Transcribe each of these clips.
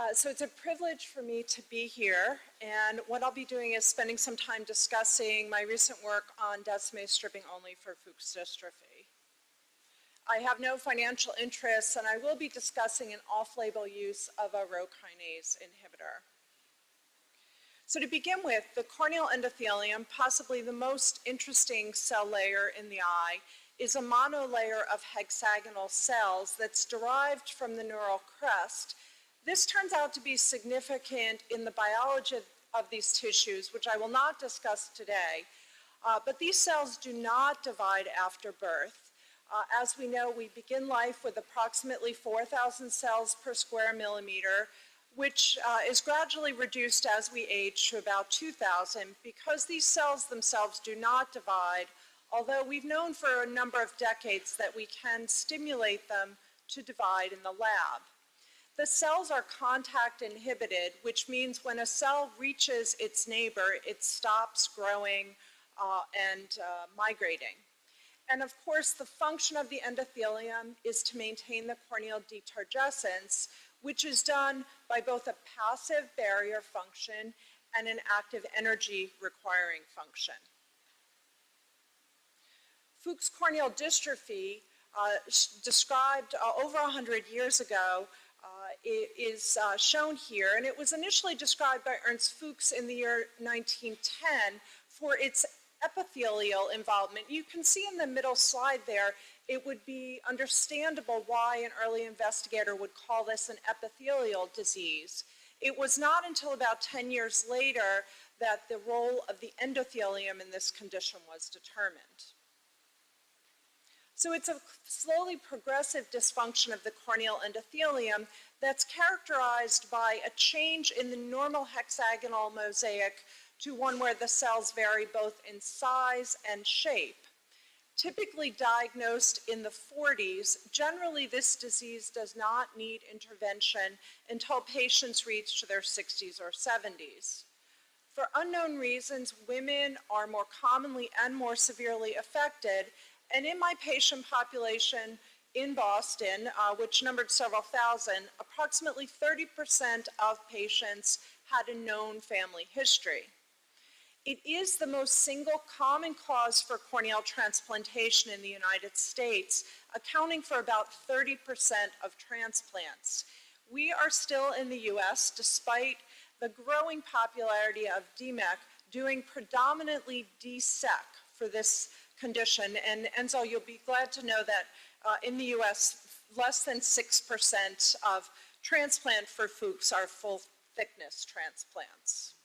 So it's a privilege for me to be here, and what I'll be doing is spending some time discussing my recent work on Descemet stripping only for Fuchs dystrophy. I have no financial interests, and I will be discussing an off-label use of a Rho kinase inhibitor. So to begin with, the corneal endothelium, possibly the most interesting cell layer in the eye, is a monolayer of hexagonal cells that's derived from the neural crest. This turns out to be significant in the biology of these tissues, which I will not discuss today, but these cells do not divide after birth. As we know, we begin life with approximately 4,000 cells per square millimeter, which is gradually reduced as we age to about 2,000 because these cells themselves do not divide, although we've known for a number of decades that we can stimulate them to divide in the lab. The cells are contact inhibited, which means when a cell reaches its neighbor, it stops growing and migrating. And of course, the function of the endothelium is to maintain the corneal detargescence, which is done by both a passive barrier function and an active energy requiring function. Fuchs corneal dystrophy, described over 100 years ago, is shown here, and it was initially described by Ernst Fuchs in the year 1910 for its epithelial involvement. You can see in the middle slide there, it would be understandable why an early investigator would call this an epithelial disease. It was not until about 10 years later that the role of the endothelium in this condition was determined. So it's a slowly progressive dysfunction of the corneal endothelium that's characterized by a change in the normal hexagonal mosaic to one where the cells vary both in size and shape. Typically diagnosed in the 40s, generally this disease does not need intervention until patients reach their 60s or 70s. For unknown reasons, women are more commonly and more severely affected, and in my patient population in Boston, which numbered several thousand, approximately 30% of patients had a known family history. It is the most single common cause for corneal transplantation in the United States, accounting for about 30% of transplants. We are still in the US, despite the growing popularity of DMEK, doing predominantly DSEK for this condition. And Enzo, you'll be glad to know that in the US, less than 6% of transplant for Fuchs are full thickness transplants.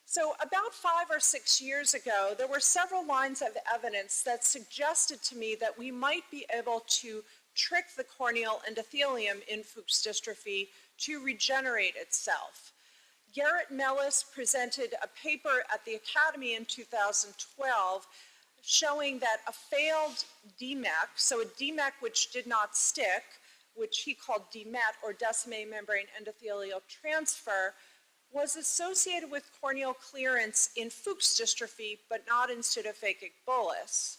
So about 5 or 6 years ago, there were several lines of evidence that suggested to me that we might be able to trick the corneal endothelium in Fuchs dystrophy to regenerate itself. Garrett Mellis presented a paper at the Academy in 2012 showing that a failed DMEK, so a DMEK which did not stick, which he called DMET, or Descemet membrane endothelial transfer, was associated with corneal clearance in Fuchs dystrophy, but not in pseudophakic bullous.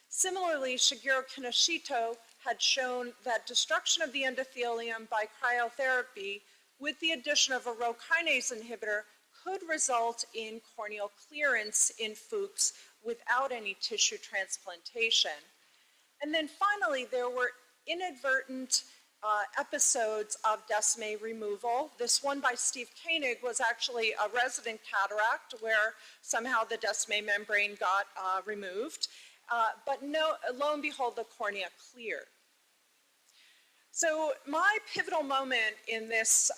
Similarly, Shigeru Kinoshito had shown that destruction of the endothelium by cryotherapy with the addition of a Rho kinase inhibitor could result in corneal clearance in Fuchs without any tissue transplantation. And then finally, there were inadvertent episodes of Descemet removal. This one by Steve Koenig was actually a resident cataract where somehow the Descemet membrane got removed. But lo and behold, the cornea cleared. So my pivotal moment in this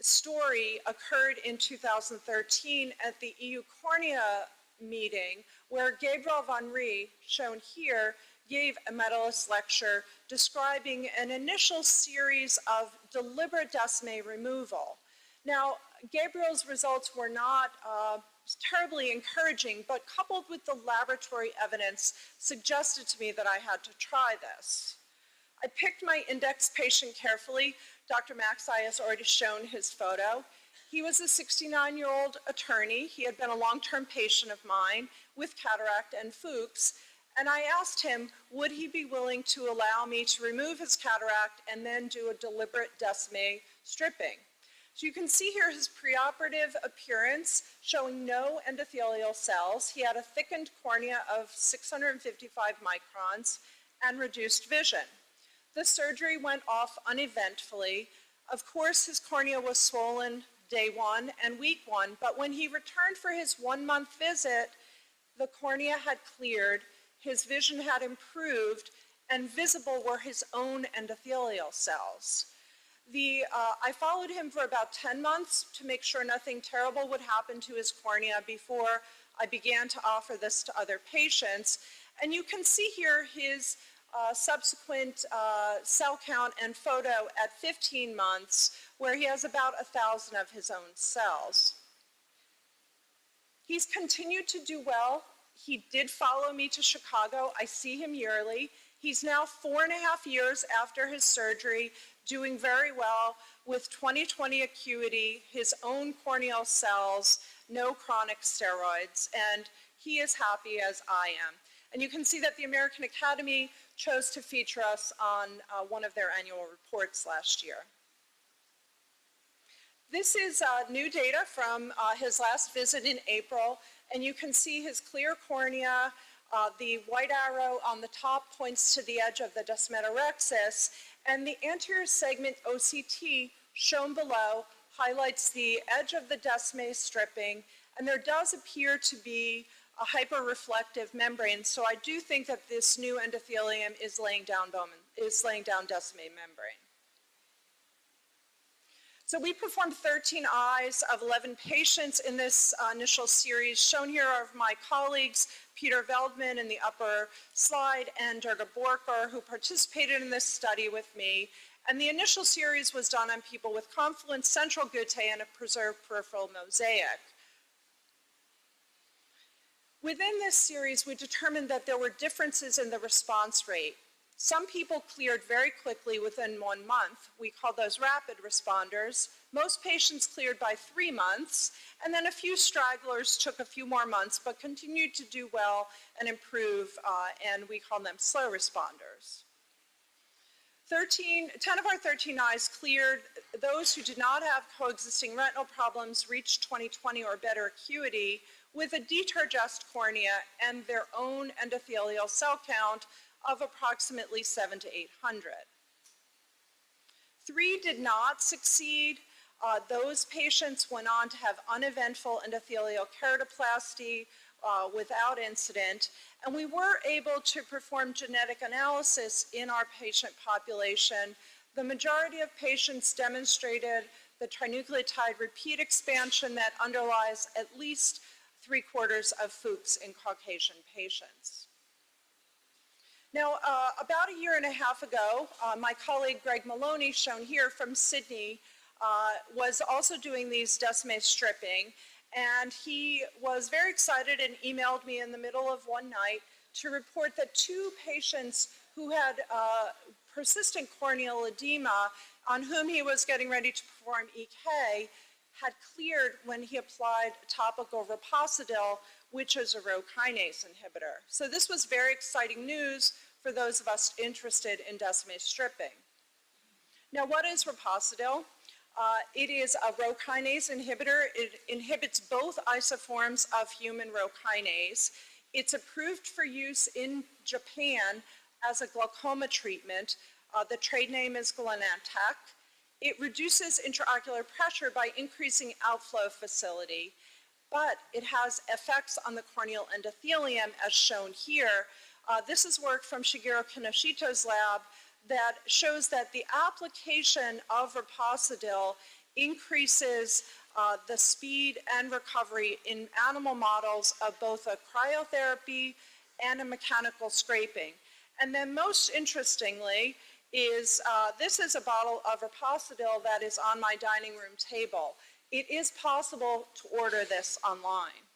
story occurred in 2013 at the EU Cornea meeting, where Gabriel Van Rij, shown here, gave a medalist lecture describing an initial series of deliberate Descemet removal. Now, Gabriel's results were not terribly encouraging, but coupled with the laboratory evidence, suggested to me that I had to try this. I picked my index patient carefully. Dr. Maxey has already shown his photo. He was a 69-year-old attorney. He had been a long-term patient of mine with cataract and Fuchs, And I asked him, would he be willing to allow me to remove his cataract and then do a deliberate Descemet stripping? So you can see here his preoperative appearance showing no endothelial cells. He had a thickened cornea of 655 microns and reduced vision. The surgery went off uneventfully. Of course, his cornea was swollen day 1 and week 1, but when he returned for his 1-month visit, the cornea had cleared, his vision had improved, and visible were his own endothelial cells. I followed him for about 10 months to make sure nothing terrible would happen to his cornea before I began to offer this to other patients. And you can see here his subsequent cell count and photo at 15 months, where he has about 1,000 of his own cells. He's continued to do well. He did follow me to Chicago. I see him yearly. He's now 4.5 years after his surgery, doing very well with 20/20 acuity, his own corneal cells, no chronic steroids, and he is happy as I am. And you can see that the American Academy chose to feature us on one of their annual reports last year. This is new data from his last visit in April, and you can see his clear cornea. The white arrow on the top points to the edge of the descemetorrhexis, and the anterior segment OCT shown below highlights the edge of the Descemet stripping, and there does appear to be a hyperreflective membrane, so I do think that this new endothelium is laying down Descemet membrane. So we performed 13 eyes of 11 patients in this initial series. Shown here are my colleagues, Peter Veldman in the upper slide and Durga Borkar, who participated in this study with me. And the initial series was done on people with confluent central guttae and a preserved peripheral mosaic. Within this series, we determined that there were differences in the response rate. Some people cleared very quickly within 1 month. We call those rapid responders. Most patients cleared by 3 months, and then a few stragglers took a few more months, but continued to do well and improve, and we call them slow responders. 10 of our 13 eyes cleared. Those who did not have coexisting retinal problems reached 20/20 or better acuity with a detergest cornea and their own endothelial cell count of approximately 700 to 800. 3 did not succeed. Those patients went on to have uneventful endothelial keratoplasty without incident, and we were able to perform genetic analysis in our patient population. The majority of patients demonstrated the trinucleotide repeat expansion that underlies at least 3/4 of Fuchs in Caucasian patients. Now, about 1.5 years ago, my colleague Greg Maloney, shown here from Sydney, was also doing these Descemet stripping, and he was very excited and emailed me in the middle of one night to report that 2 patients who had persistent corneal edema, on whom he was getting ready to perform EK, had cleared when he applied topical Reposidil, which is a Rho kinase inhibitor. So this was very exciting news for those of us interested in Descemet stripping. Now, what is Reposidil? It is a Rho kinase inhibitor. It inhibits both isoforms of human Rho kinase. It's approved for use in Japan as a glaucoma treatment. The trade name is Genentech. It reduces intraocular pressure by increasing outflow facility, but it has effects on the corneal endothelium as shown here. This is work from Shigeru Kinoshito's lab that shows that the application of Reposidil increases the speed and recovery in animal models of both a cryotherapy and a mechanical scraping. And then most interestingly is this is a bottle of Reposidil that is on my dining room table. It is possible to order this online.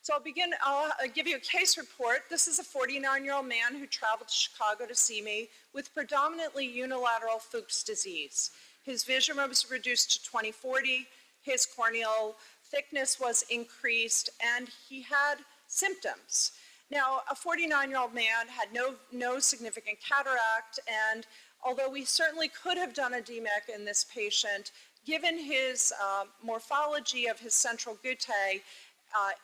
So I'll give you a case report. This is a 49-year-old man who traveled to Chicago to see me with predominantly unilateral Fuchs disease. His vision was reduced to 20/40, his corneal thickness was increased, and he had symptoms. Now, a 49-year-old man had no significant cataract, and although we certainly could have done a DMEC in this patient, given his morphology of his central guttae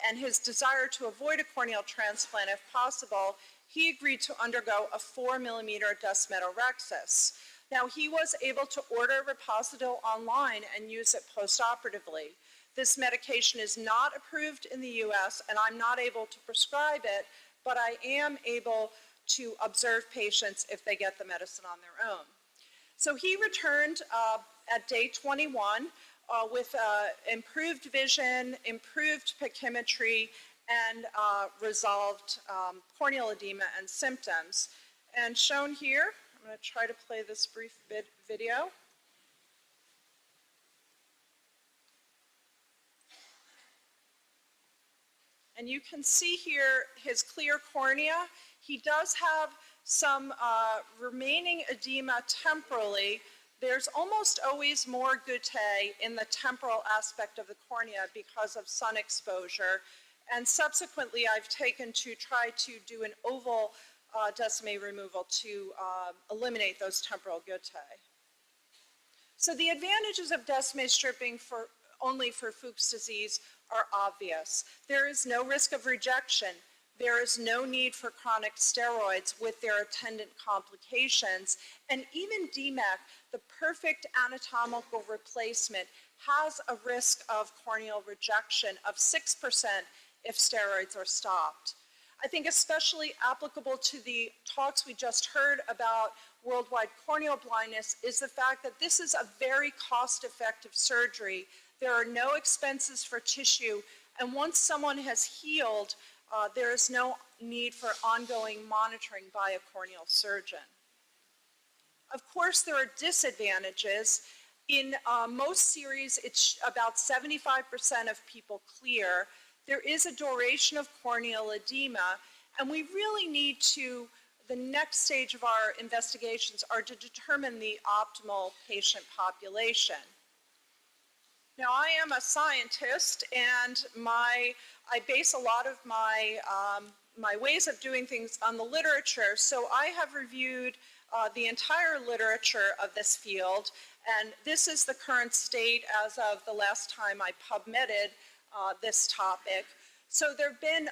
and his desire to avoid a corneal transplant if possible, he agreed to undergo a 4-millimeter desmetorrhexis. Now, he was able to order Repositol online and use it postoperatively. This medication is not approved in the US, and I'm not able to prescribe it, but I am able to observe patients if they get the medicine on their own. So he returned at day 21 with improved vision, improved pachymetry, and resolved corneal edema and symptoms. And shown here, I'm going to try to play this brief video. And you can see here his clear cornea. He does have some remaining edema temporally. There's almost always more guttae in the temporal aspect of the cornea because of sun exposure. And subsequently, I've taken to try to do an oval Descemet removal to eliminate those temporal guttae. So the advantages of Descemet stripping only for Fuchs' disease are obvious. There is no risk of rejection. There is no need for chronic steroids with their attendant complications. And even DMEC, the perfect anatomical replacement, has a risk of corneal rejection of 6% if steroids are stopped. I think especially applicable to the talks we just heard about worldwide corneal blindness is the fact that this is a very cost-effective surgery. There are no expenses for tissue, and once someone has healed, there is no need for ongoing monitoring by a corneal surgeon. Of course, there are disadvantages. In most series, it's about 75% of people clear. There is a duration of corneal edema, and we really need to, the next stage of our investigations are to determine the optimal patient population. Now, I am a scientist, and I base a lot of my ways of doing things on the literature. So I have reviewed the entire literature of this field, and this is the current state as of the last time I PubMeded this topic. So there have been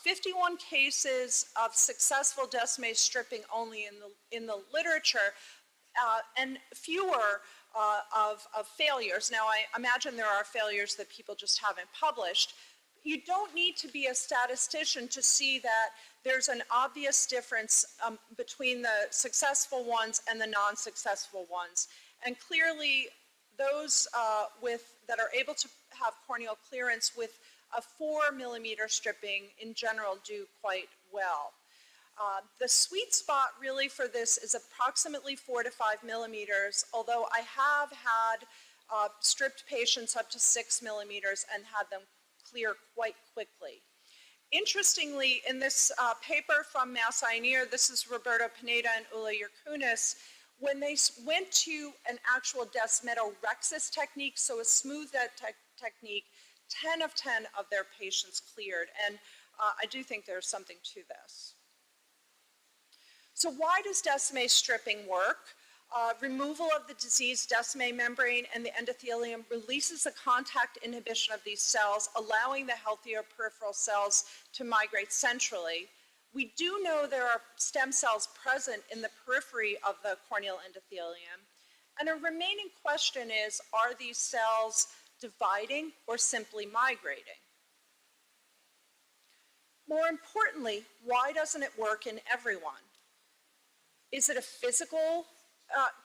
51 cases of successful Descemet stripping only in the literature, and fewer of failures. Now, I imagine there are failures that people just haven't published. You don't need to be a statistician to see that there's an obvious difference between the successful ones and the non-successful ones. And clearly, those that are able to have corneal clearance with a 4-millimeter stripping in general do quite well. The sweet spot really for this is approximately 4 to 5 millimeters, although I have had stripped patients up to 6 millimeters and had them clear quite quickly. Interestingly, in this paper from Mass Eye and Ear, this is Roberto Pineda and Ula Yerkunis, when they went to an actual desmetorrhexis technique, so a smooth technique, 10 of 10 of their patients cleared, and I do think there's something to this. So why does Descemet stripping work? Removal of the diseased Descemet membrane and the endothelium releases the contact inhibition of these cells, allowing the healthier peripheral cells to migrate centrally. We do know there are stem cells present in the periphery of the corneal endothelium. And a remaining question is, are these cells dividing or simply migrating? More importantly, why doesn't it work in everyone? Is it a physical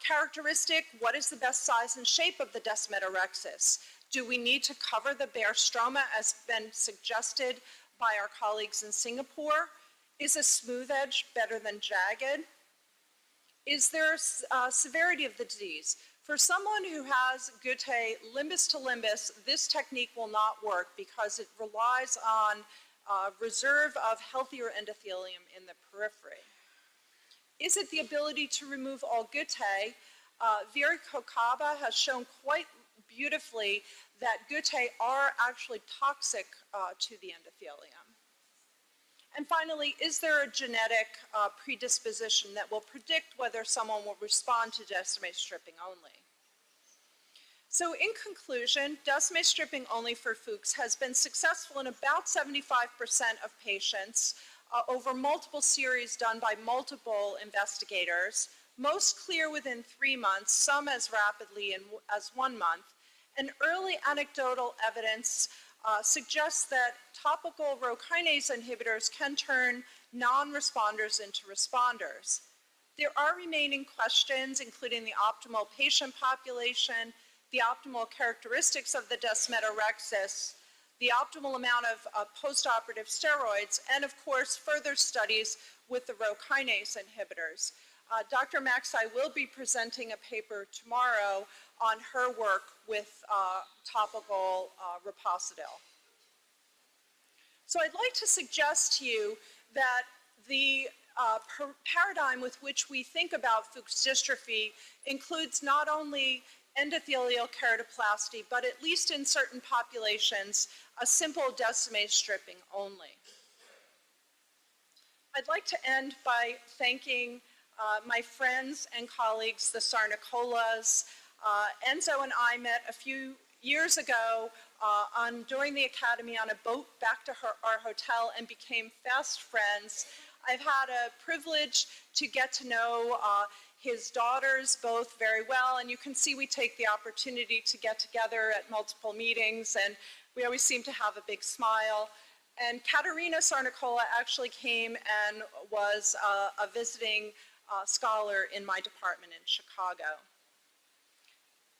characteristic? What is the best size and shape of the desmetorrhexis? Do we need to cover the bare stroma as been suggested by our colleagues in Singapore? Is a smooth edge better than jagged? Is there severity of the disease? For someone who has guttae limbus to limbus, this technique will not work because it relies on reserve of healthier endothelium in the periphery. Is it the ability to remove all guttae? Viri Kokaba has shown quite beautifully that guttae are actually toxic to the endothelium. And finally, is there a genetic predisposition that will predict whether someone will respond to decimate stripping only? So in conclusion, decimate stripping only for Fuchs has been successful in about 75% of patients over multiple series done by multiple investigators, most clear within 3 months, some as rapidly as 1 month. And early anecdotal evidence suggests that topical Rho kinase inhibitors can turn non-responders into responders. There are remaining questions, including the optimal patient population, the optimal characteristics of the descemetorrhexis, the optimal amount of postoperative steroids, and of course, further studies with the Rho kinase inhibitors. Dr. Maxey will be presenting a paper tomorrow on her work with topical Reposidil. So I'd like to suggest to you that the paradigm with which we think about Fuchs dystrophy includes not only endothelial keratoplasty, but at least in certain populations, a simple decimate stripping only. I'd like to end by thanking my friends and colleagues, the Sarnicolas. Enzo and I met a few years ago during the academy on a boat back to our hotel and became fast friends. I've had a privilege to get to know his daughters both very well, and you can see we take the opportunity to get together at multiple meetings, and we always seem to have a big smile. And Katerina Sarnicola actually came and was a visiting scholar in my department in Chicago.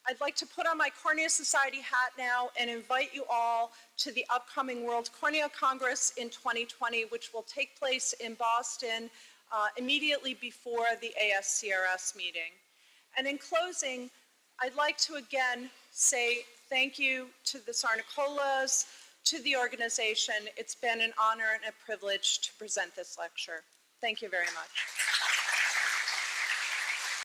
I'd like to put on my Cornea Society hat now and invite you all to the upcoming World Cornea Congress in 2020, which will take place in Boston immediately before the ASCRS meeting. And in closing, I'd like to again say thank you to the Sarnicolas, to the organization. It's been an honor and a privilege to present this lecture. Thank you very much.